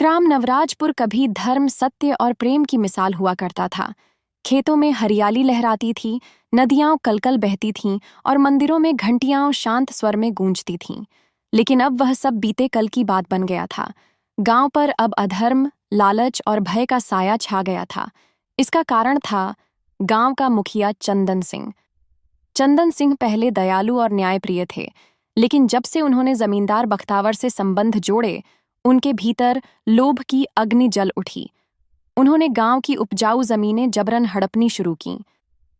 ग्राम नवराजपुर कभी धर्म, सत्य और प्रेम की मिसाल हुआ करता था। खेतों में हरियाली लहराती थी, नदियां कलकल बहती थीं और मंदिरों में घंटियां शांत स्वर में गूंजती थीं। लेकिन अब वह सब बीते कल की बात बन गया था। गांव पर अब अधर्म, लालच और भय का साया छा गया था। इसका कारण था गांव का मुखिया चंदन सिंह। चंदन सिंह पहले दयालु और न्यायप्रिय थे, लेकिन जब से उन्होंने जमींदार बख्तावर से संबंध जोड़े, उनके भीतर लोभ की अग्नि जल उठी। उन्होंने गांव की उपजाऊ जमीनें जबरन हड़पनी शुरू कीं।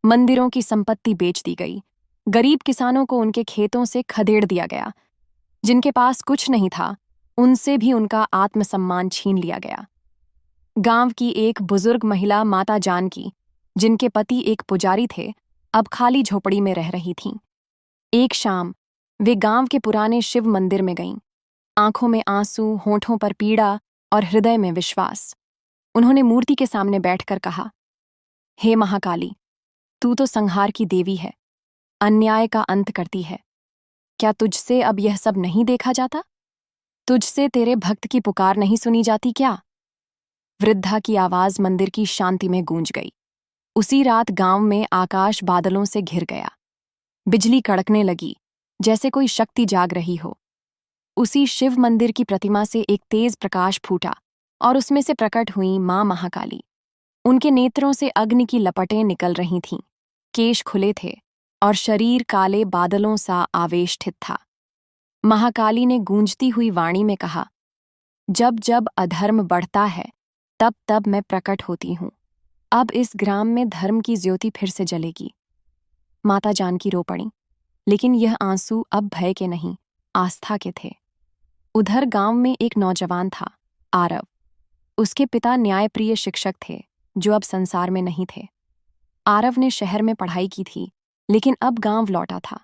मंदिरों की संपत्ति बेच दी गई। गरीब किसानों को उनके खेतों से खदेड़ दिया गया। जिनके पास कुछ नहीं था, उनसे भी उनका आत्मसम्मान छीन लिया गया। गांव की एक बुजुर्ग महिला माता जानकी, जिनके पति एक पुजारी थे, अब खाली झोपड़ी में रह रही थीं। एक शाम वे गांव के पुराने शिव मंदिर में गईं। आंखों में आंसू, होठों पर पीड़ा और हृदय में विश्वास। उन्होंने मूर्ति के सामने बैठकर कहा, हे महाकाली, तू तो संहार की देवी है, अन्याय का अंत करती है। क्या तुझसे अब यह सब नहीं देखा जाता? तुझसे तेरे भक्त की पुकार नहीं सुनी जाती क्या? वृद्धा की आवाज मंदिर की शांति में गूंज गई। उसी रात गांव में आकाश बादलों से घिर गया। बिजली कड़कने लगी, जैसे कोई शक्ति जाग रही हो। उसी शिव मंदिर की प्रतिमा से एक तेज प्रकाश फूटा और उसमें से प्रकट हुई मां महाकाली। उनके नेत्रों से अग्नि की लपटें निकल रही थीं। केश खुले थे और शरीर काले बादलों सा आवेष्टित था। महाकाली ने गूंजती हुई वाणी में कहा, जब जब अधर्म बढ़ता है, तब तब मैं प्रकट होती हूं। अब इस ग्राम में धर्म की ज्योति फिर से जलेगी। माता जानकी रो पड़ी, लेकिन यह आंसू अब भय के नहीं, आस्था के थे। उधर गांव में एक नौजवान था, आरव। उसके पिता न्यायप्रिय शिक्षक थे, जो अब संसार में नहीं थे। आरव ने शहर में पढ़ाई की थी, लेकिन अब गांव लौटा था।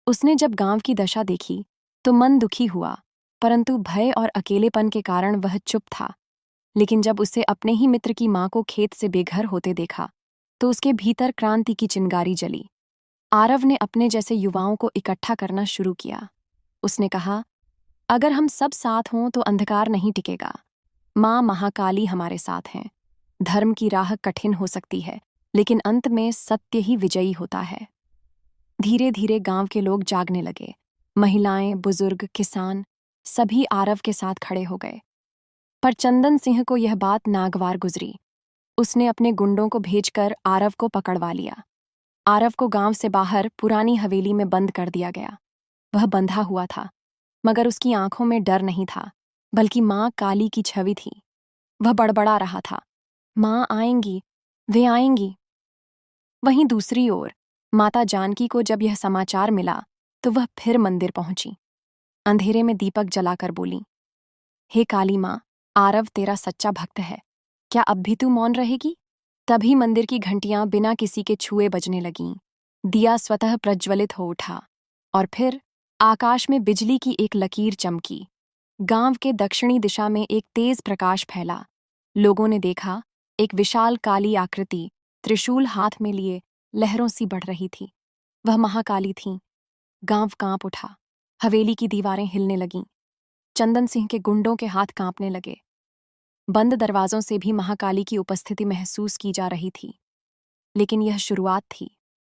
उसने जब गांव की दशा देखी तो मन दुखी हुआ, परंतु भय और अकेलेपन के कारण वह चुप था। लेकिन जब उसे अपने ही मित्र की मां को खेत से बेघर होते देखा, तो उसके भीतर क्रांति की चिंगारी जली। आरव ने अपने जैसे युवाओं को इकट्ठा करना शुरू किया। उसने कहा, अगर हम सब साथ हों तो अंधकार नहीं टिकेगा। मां महाकाली हमारे साथ हैं। धर्म की राह कठिन हो सकती है, लेकिन अंत में सत्य ही विजयी होता है। धीरे धीरे गांव के लोग जागने लगे। महिलाएं, बुजुर्ग, किसान सभी आरव के साथ खड़े हो गए। पर चंदन सिंह को यह बात नागवार गुजरी। उसने अपने गुंडों को भेजकर आरव को पकड़वा लिया। आरव को गांव से बाहर पुरानी हवेली में बंद कर दिया गया। वह बंधा हुआ था, मगर उसकी आंखों में डर नहीं था, बल्कि मां काली की छवि थी। वह बड़बड़ा रहा था, मां आएंगी, वे आएंगी। वहीं दूसरी ओर माता जानकी को जब यह समाचार मिला तो वह फिर मंदिर पहुंची। अंधेरे में दीपक जलाकर बोली, हे काली मां, आरव तेरा सच्चा भक्त है, क्या अब भी तू मौन रहेगी? तभी मंदिर की घंटियां बिना किसी के छुए बजने लगीं। दिया स्वतः प्रज्वलित हो उठा और फिर आकाश में बिजली की एक लकीर चमकी। गांव के दक्षिणी दिशा में एक तेज प्रकाश फैला। लोगों ने देखा, एक विशाल काली आकृति त्रिशूल हाथ में लिए लहरों सी बढ़ रही थी। वह महाकाली थीं। गांव कांप उठा। हवेली की दीवारें हिलने लगीं। चंदन सिंह के गुंडों के हाथ कांपने लगे। बंद दरवाजों से भी महाकाली की उपस्थिति महसूस की जा रही थी। लेकिन यह शुरुआत थी।